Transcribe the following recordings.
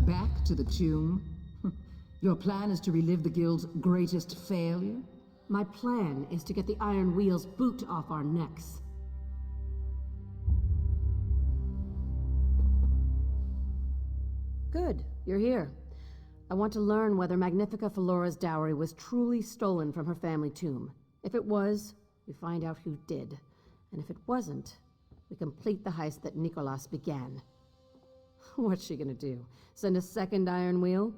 Back to the tomb? Your plan is to relive the Guild's greatest failure? My plan is to get the Iron Wheel's boot off our necks. Good, you're here. I want to learn whether Magnifica Felora's dowry was truly stolen from her family tomb. If it was, we find out who did. And if it wasn't, we complete the heist that Nicholas began. What's she gonna do? Send a second Iron Wheel?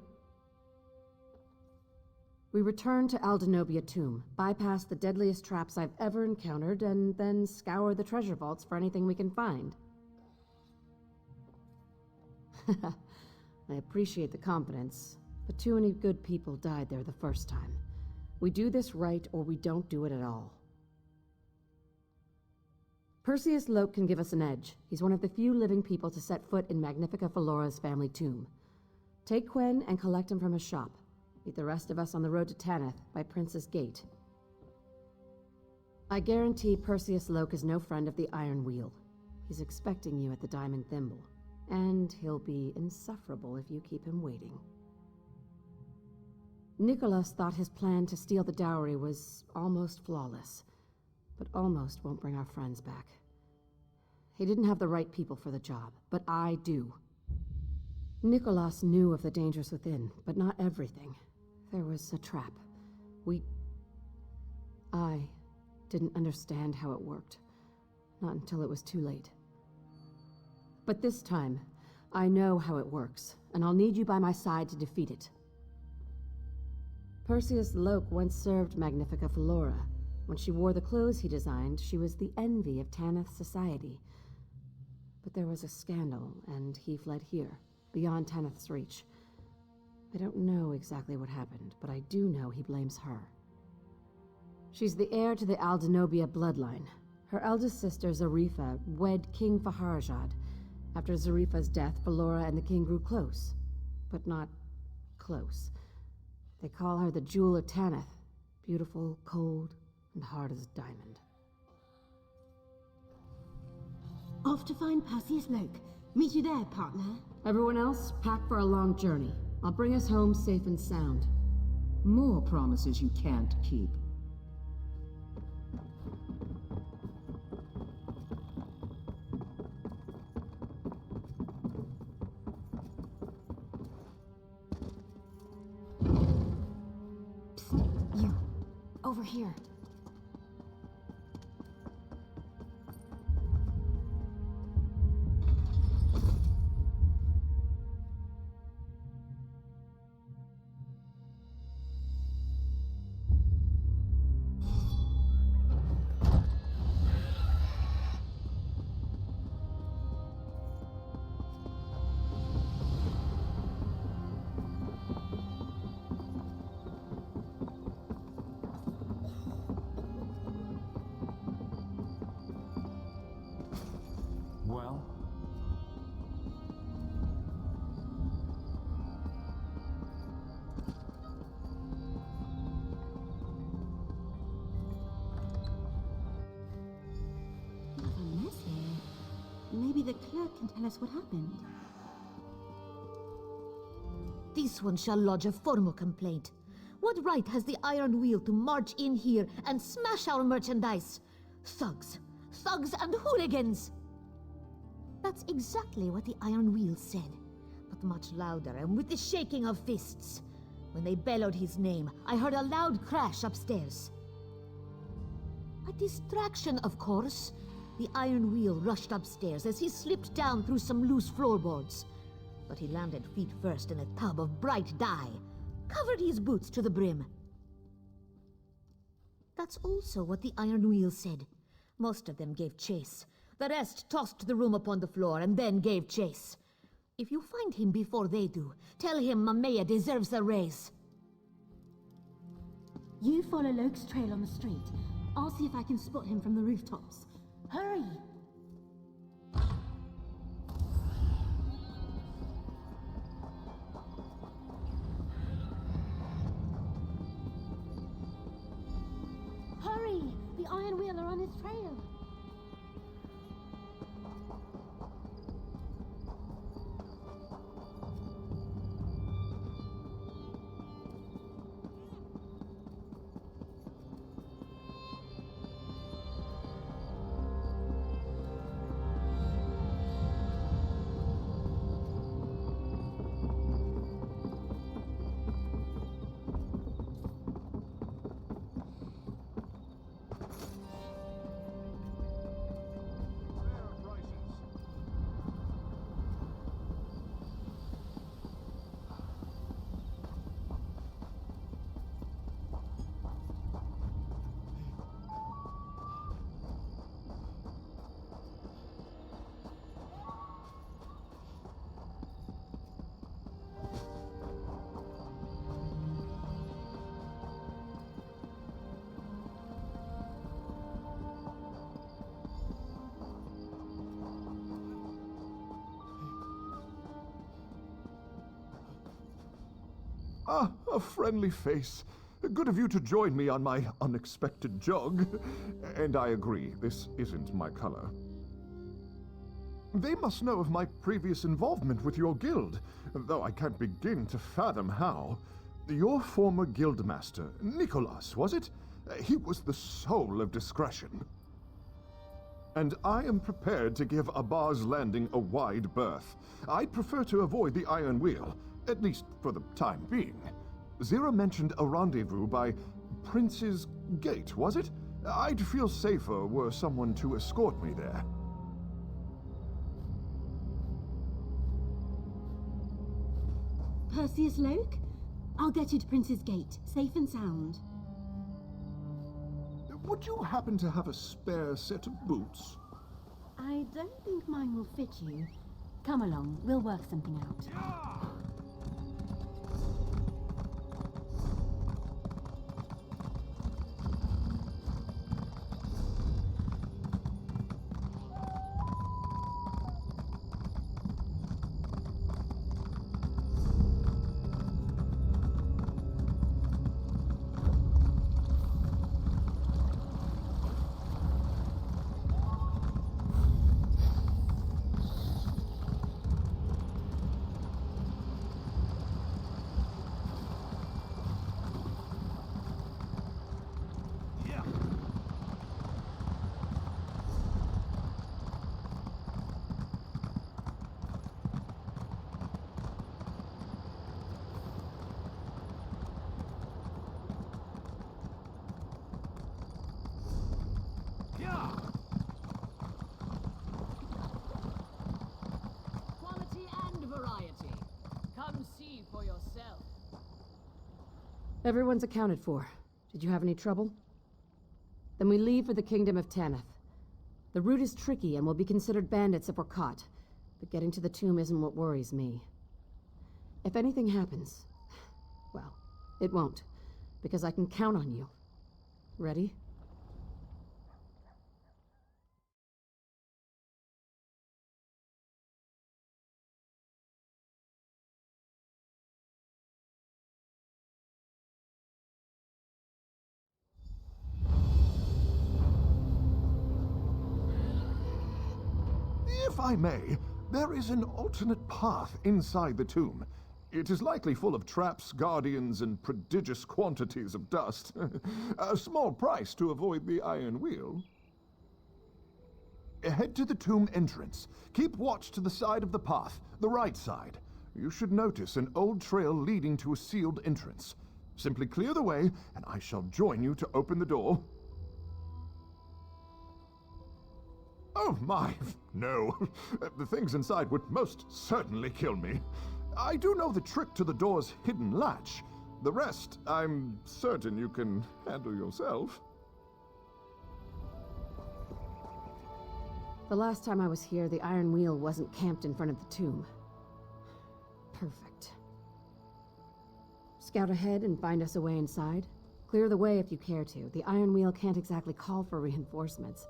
We return to Aldenobia Tomb, bypass the deadliest traps I've ever encountered, and then scour the treasure vaults for anything we can find. I appreciate the confidence, but too many good people died there the first time. We do this right, or we don't do it at all. Perseus Loke can give us an edge. He's one of the few living people to set foot in Magnifica Felora's family tomb. Take Quen and collect him from his shop. Meet the rest of us on the road to Tanith by Prince's Gate. I guarantee Perseus Loke is no friend of the Iron Wheel. He's expecting you at the Diamond Thimble, and he'll be insufferable if you keep him waiting. Nicholas thought his plan to steal the dowry was almost flawless, but almost won't bring our friends back. He didn't have the right people for the job, but I do. Nicholas knew of the dangers within, but not everything. There was a trap. I didn't understand how it worked. Not until it was too late. But this time, I know how it works, and I'll need you by my side to defeat it. Perseus Loke once served Magnifica Felora. When she wore the clothes he designed, she was the envy of Tanith society. But there was a scandal, and he fled here, beyond Tanith's reach. I don't know exactly what happened, but I do know he blames her. She's the heir to the Aldenobia bloodline. Her eldest sister, Zarifa, wed King Faharjad. After Zarifa's death, Felora and the king grew close. But not close. They call her the Jewel of Tanith. Beautiful, cold, and hard as a diamond. Off to find Perseus Loke. Meet you there, partner. Everyone else, pack for a long journey. I'll bring us home safe and sound. More promises you can't keep. Psst, you. Over here. Well? Bit of a mess here. Maybe the clerk can tell us what happened. This one shall lodge a formal complaint. What right has the Iron Wheel to march in here and smash our merchandise? Thugs. Thugs and hooligans! That's exactly what the Iron Wheel said, but much louder and with the shaking of fists. When they bellowed his name, I heard a loud crash upstairs. A distraction, of course. The Iron Wheel rushed upstairs as he slipped down through some loose floorboards. But he landed feet first in a tub of bright dye, covered his boots to the brim. That's also what the Iron Wheel said. Most of them gave chase. The rest tossed the room upon the floor and then gave chase. If you find him before they do, tell him Mamea deserves a raise. You follow Loke's trail on the street. I'll see if I can spot him from the rooftops. Hurry! Hurry! The Iron Wheel are on his trail. Ah, a friendly face. Good of you to join me on my unexpected jog. And I agree, this isn't my color. They must know of my previous involvement with your guild, though I can't begin to fathom how. Your former guildmaster, Nicholas, was it? He was the soul of discretion. And I am prepared to give Abba's Landing a wide berth. I'd prefer to avoid the Iron Wheel, at least for the time being. Zira mentioned a rendezvous by Prince's Gate, was it? I'd feel safer were someone to escort me there. Perseus Loke? I'll get you to Prince's Gate, safe and sound. Would you happen to have a spare set of boots? I don't think mine will fit you. Come along, we'll work something out. Quality and variety. Come see for yourself. Everyone's accounted for. Did you have any trouble? Then we leave for the Kingdom of Tanith. The route is tricky and will be considered bandits if we're caught, but getting to the tomb isn't what worries me. If anything happens, well, it won't, because I can count on you. Ready? If I may, there is an alternate path inside the tomb. It is likely full of traps, guardians, and prodigious quantities of dust. A small price to avoid the Iron Wheel. Head to the tomb entrance. Keep watch to the side of the path, the right side. You should notice an old trail leading to a sealed entrance. Simply clear the way, and I shall join you to open the door. Oh my, no. The things inside would most certainly kill me. I do know the trick to the door's hidden latch. The rest, I'm certain you can handle yourself. The last time I was here, the Iron Wheel wasn't camped in front of the tomb. Perfect. Scout ahead and find us a way inside. Clear the way if you care to. The Iron Wheel can't exactly call for reinforcements.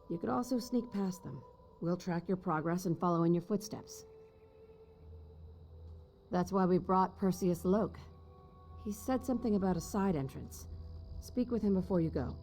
You could also sneak past them. We'll track your progress and follow in your footsteps. That's why we brought Perseus Loke. He said something about a side entrance. Speak with him before you go.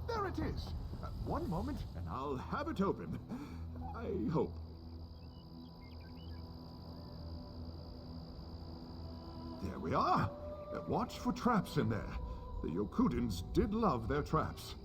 There it is. One moment, and I'll have it open. I hope. There we are. Watch for traps in there. The Yokudins did love their traps.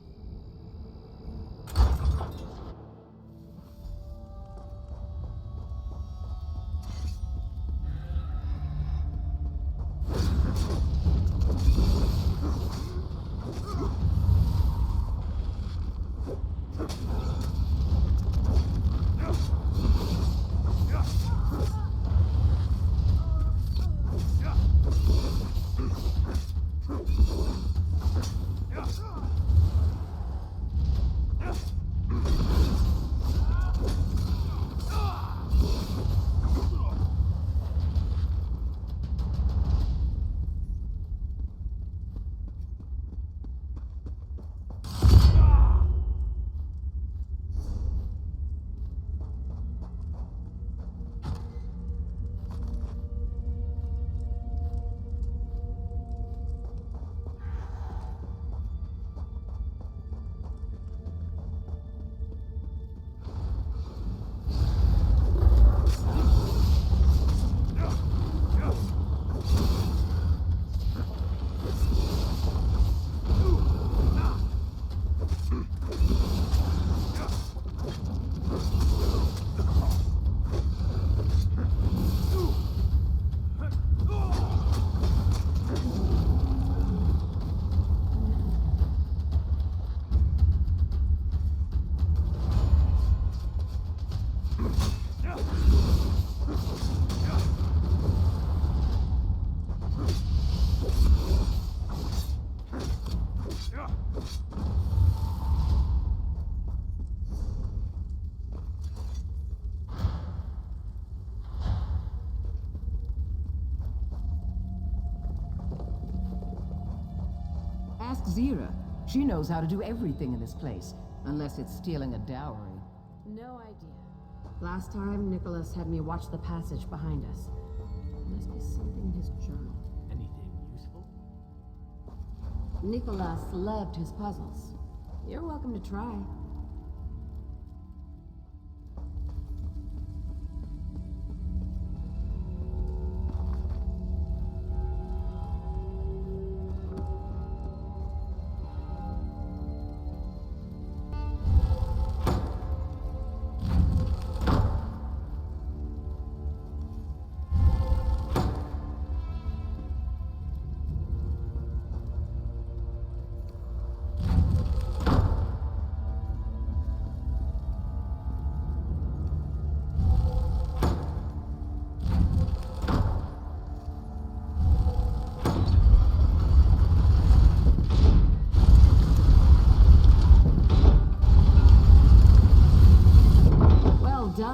Ask Zira. She knows how to do everything in this place, unless it's stealing a dowry. No idea. Last time, Nicholas had me watch the passage behind us. There must be something in his journal. Anything useful? Nicholas loved his puzzles. You're welcome to try.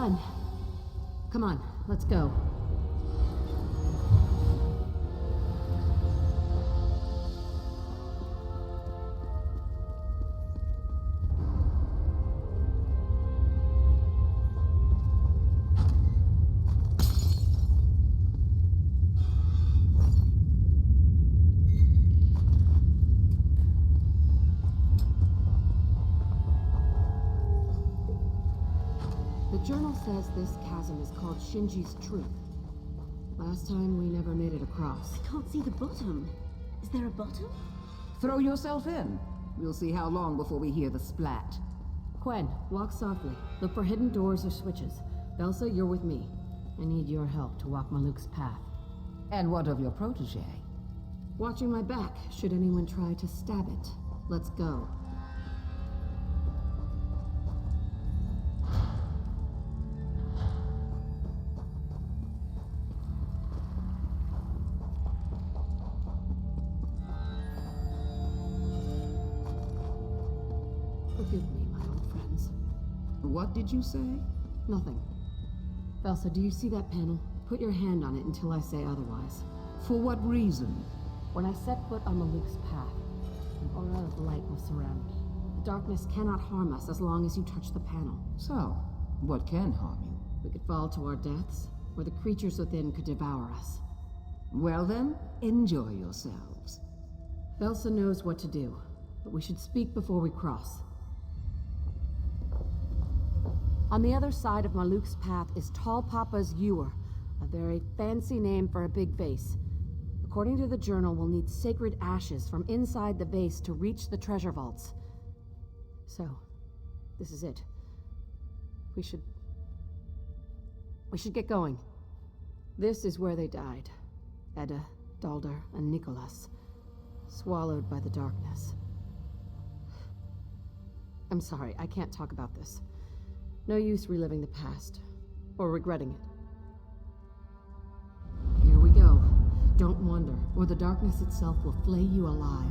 done. Come on, let's go. The journal says this chasm is called Shinji's Truth. Last time we never made it across. I can't see the bottom. Is there a bottom? Throw yourself in. We'll see how long before we hear the splat. Quen, walk softly. Look for hidden doors or switches. Belsa, you're with me. I need your help to walk Maluk's path. And what of your protege? Watching my back, should anyone try to stab it. Let's go. Forgive me, my old friends. What did you say? Nothing. Belsa, do you see that panel? Put your hand on it until I say otherwise. For what reason? When I set foot on Maluk's path, an aura of light will surround me. The darkness cannot harm us as long as you touch the panel. So, what can harm you? We could fall to our deaths, or the creatures within could devour us. Well then, enjoy yourselves. Belsa knows what to do, but we should speak before we cross. On the other side of Maluk's path is Tall Papa's Ewer, a very fancy name for a big vase. According to the journal, we'll need sacred ashes from inside the vase to reach the treasure vaults. So, this is it. We should get going. This is where they died. Edda, Dalder, and Nicholas. Swallowed by the darkness. I'm sorry, I can't talk about this. No use reliving the past, or regretting it. Here we go. Don't wander, or the darkness itself will flay you alive.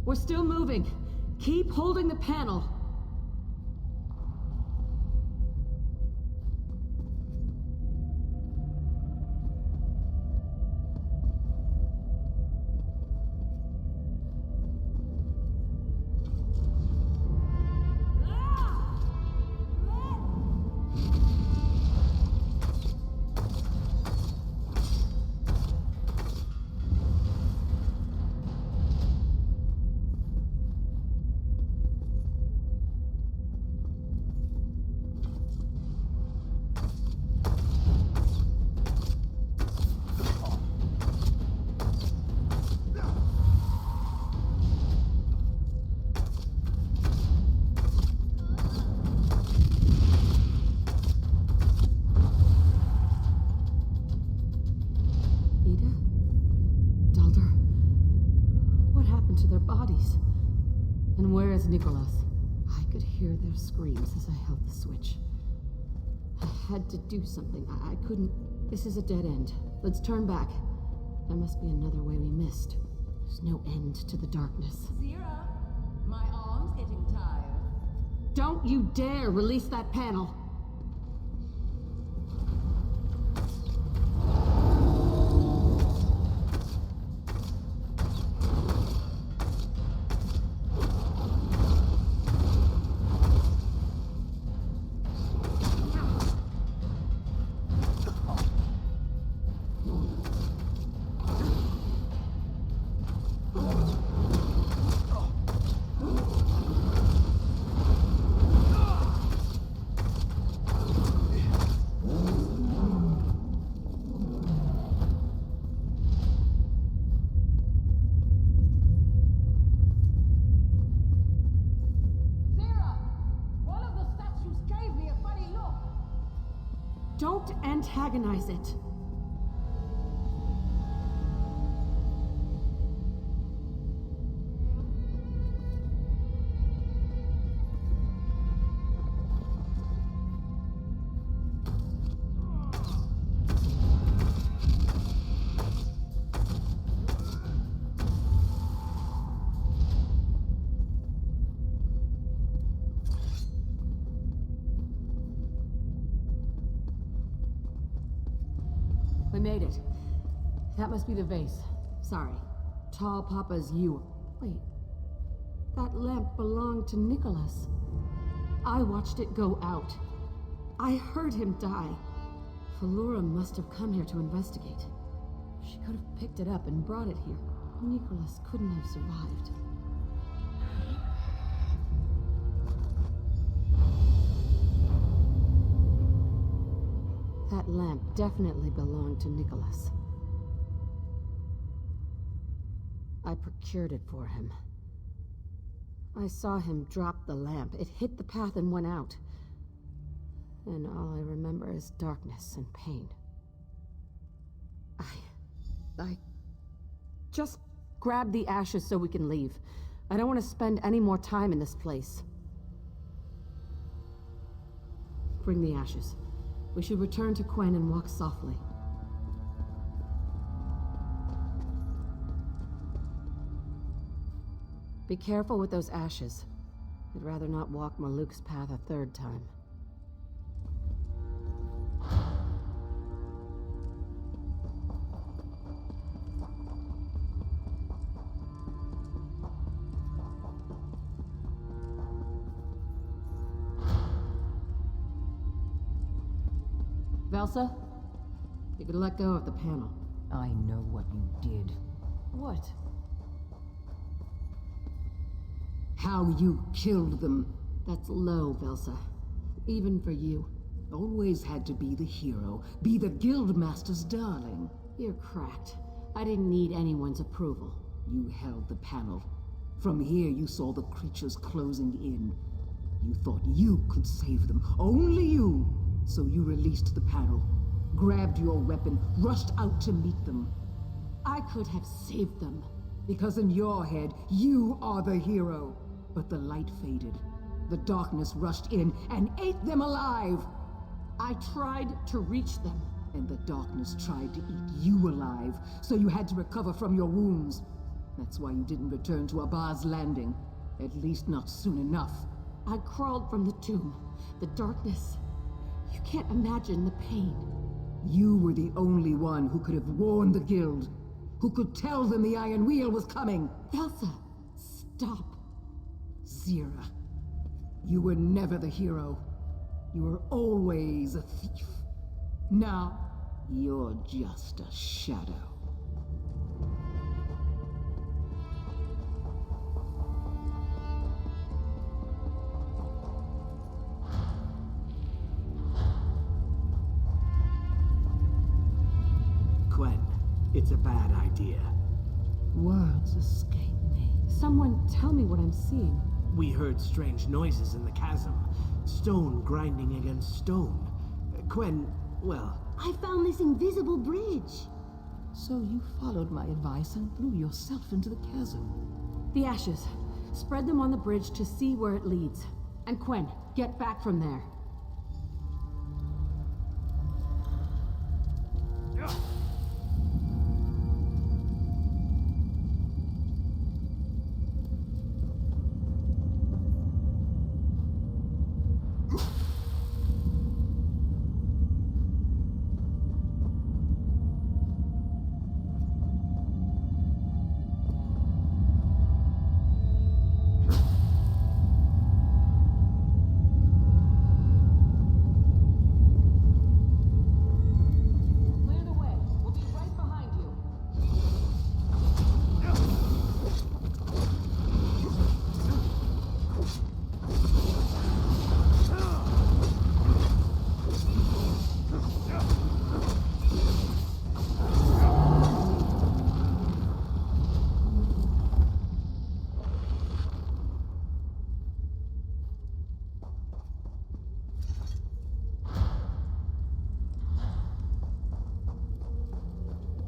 We're still moving. Keep holding the panel. And where is Nicholas? I could hear their screams as I held the switch. I had to do something. I couldn't... This is a dead end. Let's turn back. There must be another way we missed. There's no end to the darkness. Zira, my arm's getting tired. Don't you dare release that panel! Don't antagonize it. We made it. That must be the vase. Sorry. Tall Papa's you. Wait. That lamp belonged to Nicholas. I watched it go out. I heard him die. Flora must have come here to investigate. She could have picked it up and brought it here. Nicholas couldn't have survived. That lamp definitely belonged to Nicholas. I procured it for him. I saw him drop the lamp. It hit the path and went out. And all I remember is darkness and pain. I just grab the ashes so we can leave. I don't want to spend any more time in this place. Bring the ashes. We should return to Quen and walk softly. Be careful with those ashes. I'd rather not walk Maluk's path a third time. Velsa, you could let go of the panel. I know what you did. What? How you killed them. That's low, Velsa. Even for you. Always had to be the hero. Be the Guildmaster's darling. You're cracked. I didn't need anyone's approval. You held the panel. From here you saw the creatures closing in. You thought you could save them. Only you! So you released the panel, grabbed your weapon, rushed out to meet them. I could have saved them. Because in your head, you are the hero. But the light faded. The darkness rushed in and ate them alive. I tried to reach them. And the darkness tried to eat you alive, so you had to recover from your wounds. That's why you didn't return to Abba's landing. At least not soon enough. I crawled from the tomb. The darkness. You can't imagine the pain. You were the only one who could have warned the Guild. Who could tell them the Iron Wheel was coming. Elsa, stop. Zira, you were never the hero. You were always a thief. Now, you're just a shadow. Quen, it's a bad idea. Words escape me. Someone tell me what I'm seeing. We heard strange noises in the chasm. Stone grinding against stone. Quen, well... I found this invisible bridge. So you followed my advice and threw yourself into the chasm. The ashes. Spread them on the bridge to see where it leads. And Quen, get back from there.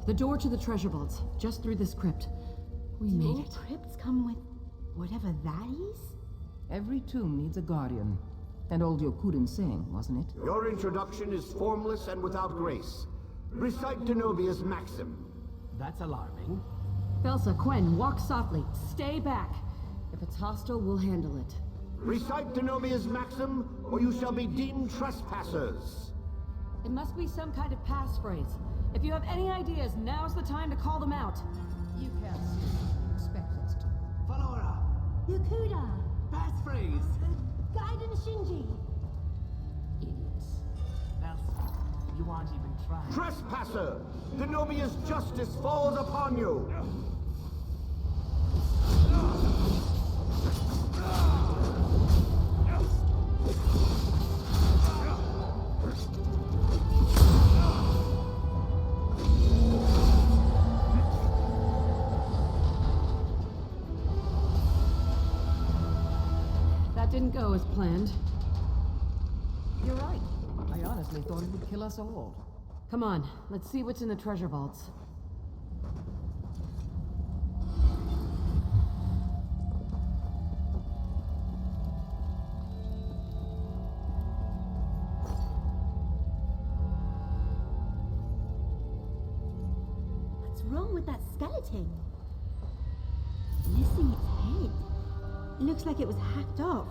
The door to the treasure vaults, just through this crypt. We made All it. crypts come with whatever that is? Every tomb needs a guardian. And old Yokuden saying, wasn't it? Your introduction is formless and without grace. Recite Denobia's maxim. That's alarming. Felsa, Quen, walk softly. Stay back. If it's hostile, we'll handle it. Recite Denobia's maxim, or you shall be deemed trespassers. It must be some kind of passphrase. If you have any ideas, now's the time to call them out. You can't see. Expect us to. Flora! Yakuda! Passphrase! Gaiden Shinji! Idiots. Nelson, you aren't even trying. Trespasser! Denobia's justice falls upon you! That didn't go as planned. You're right. I honestly thought it would kill us all. Come on, let's see what's in the treasure vaults. What's wrong with that skeleton? Missing its head. It looks like it was hacked off.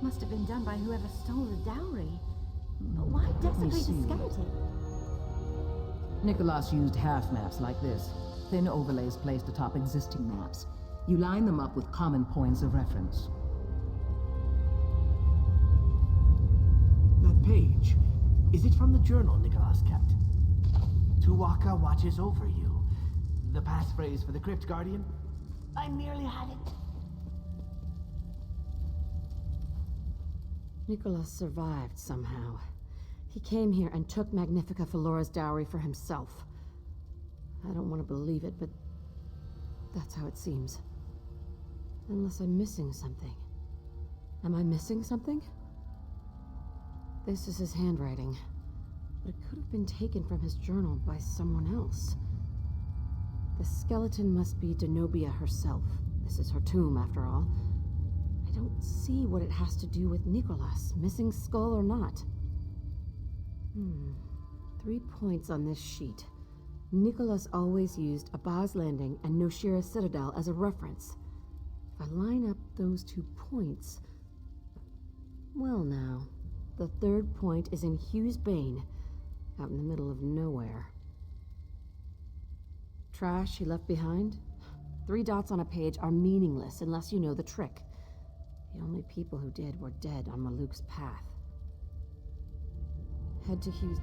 Must have been done by whoever stole the dowry. But why desecrate a see. skeleton? Nicholas used half maps like this. Thin overlays placed atop existing maps. You line them up with common points of reference. That page. Is it from the journal Nicholas kept? Tuwaka watches over you. The passphrase for the Crypt Guardian? I nearly had it. Nicholas survived somehow. He came here and took Magnifica Felora's dowry for himself. I don't want to believe it, but that's how it seems. Unless I'm missing something. Am I missing something? This is his handwriting, but it could have been taken from his journal by someone else. The skeleton must be Denobia herself. This is her tomb, after all. I don't see what it has to do with Nicholas, missing skull or not. 3 points on this sheet. Nicholas always used Abaz Landing and Noshira Citadel as a reference. If I line up those 2 points... Well now, the third point is in Hughes Bane, out in the middle of nowhere. Trash he left behind? 3 dots on a page are meaningless unless you know the trick. The only people who did were dead on Maluk's path. Head to Hughes...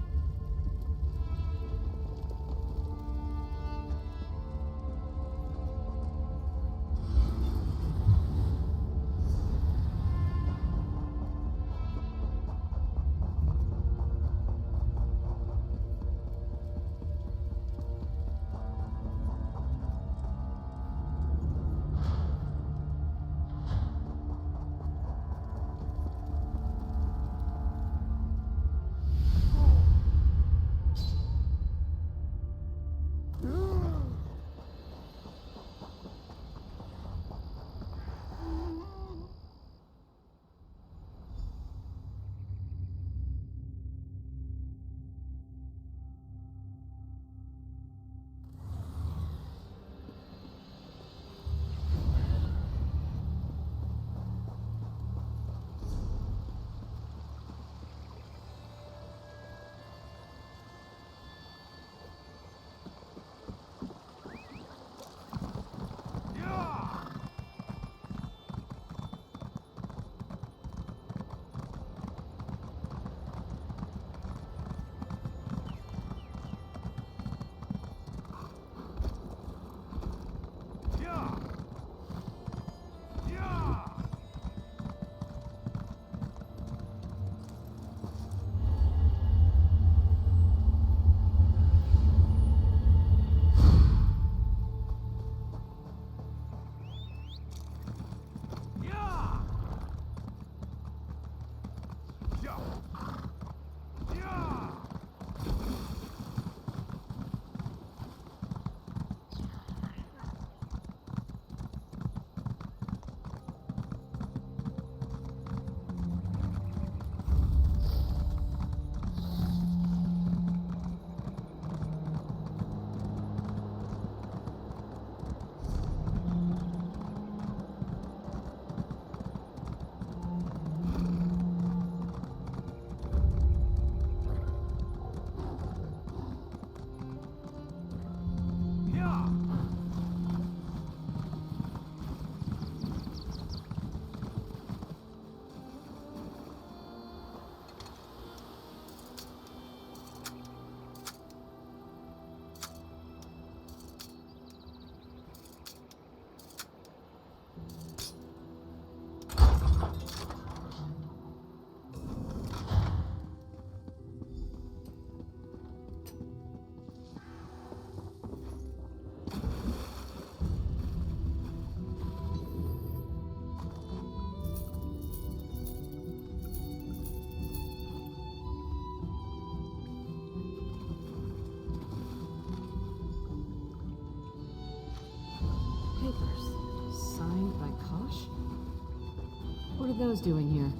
What are those doing here?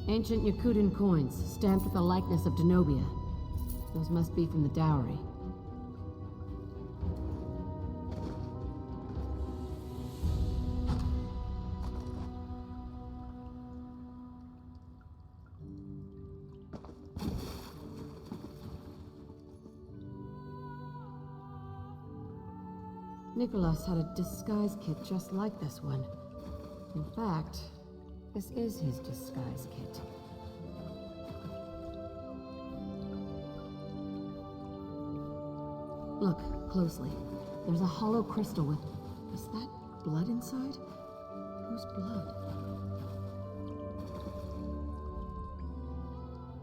Ancient Yakutan coins, stamped with the likeness of Denobia. Those must be from the dowry. Nicholas had a disguise kit just like this one. In fact, this is his disguise kit. Look closely. There's a hollow crystal with... Is that blood inside? Whose blood?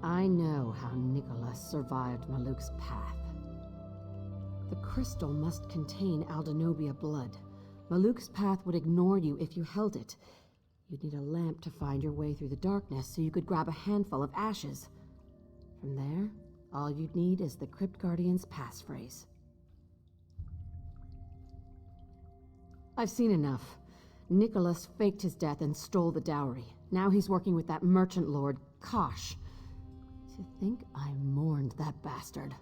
I know how Nicholas survived Maluk's path. The crystal must contain Aldenobia blood. Maluk's path would ignore you if you held it. You'd need a lamp to find your way through the darkness so you could grab a handful of ashes. From there, all you'd need is the Crypt Guardian's passphrase. I've seen enough. Nicholas faked his death and stole the dowry. Now he's working with that merchant lord, Kosh. To think I mourned that bastard.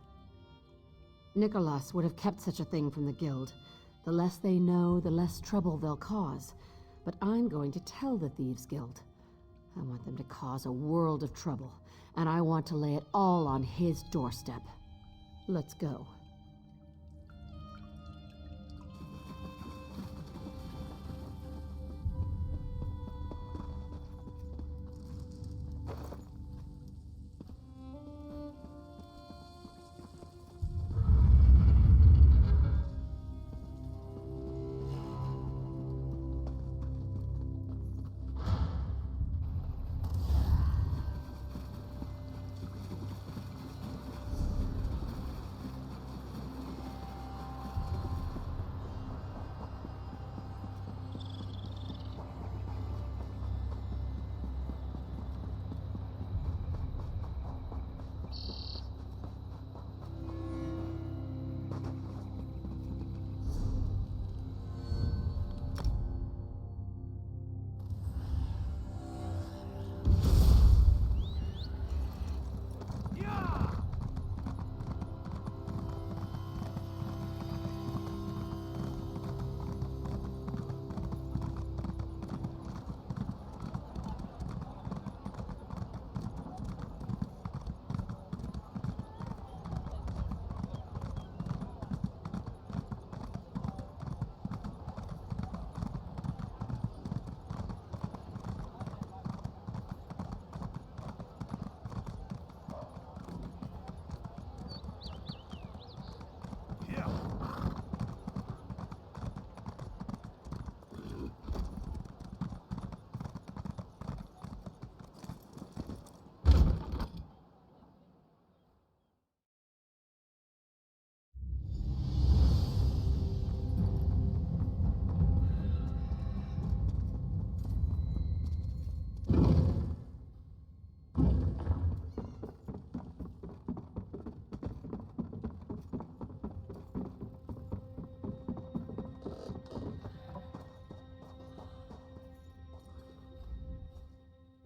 Nicholas would have kept such a thing from the guild. The less they know, the less trouble they'll cause. But I'm going to tell the Thieves Guild. I want them to cause a world of trouble, and I want to lay it all on his doorstep. Let's go.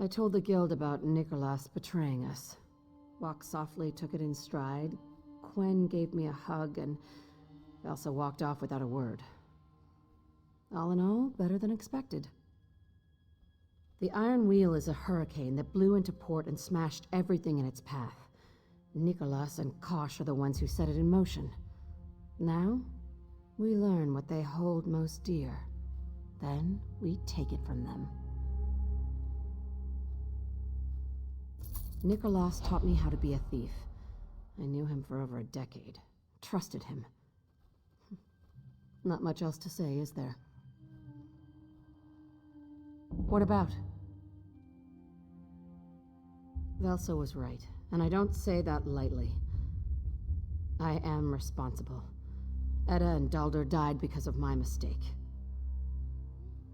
I told the guild about Nicholas betraying us. Walked softly took it in stride. Quen gave me a hug, and Elsa walked off without a word. All in all, better than expected. The Iron Wheel is a hurricane that blew into port and smashed everything in its path. Nicholas and Kosh are the ones who set it in motion. Now, we learn what they hold most dear. Then, we take it from them. Nicholas taught me how to be a thief. I knew him for over a decade. Trusted him. Not much else to say, is there? What about? Velsa was right, and I don't say that lightly. I am responsible. Edda and Dalder died because of my mistake.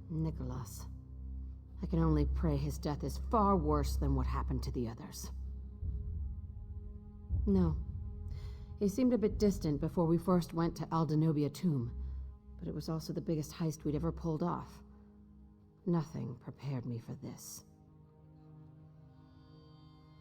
Nicholas. I can only pray his death is far worse than what happened to the others. No. He seemed a bit distant before we first went to Aldenobia Tomb, but it was also the biggest heist we'd ever pulled off. Nothing prepared me for this.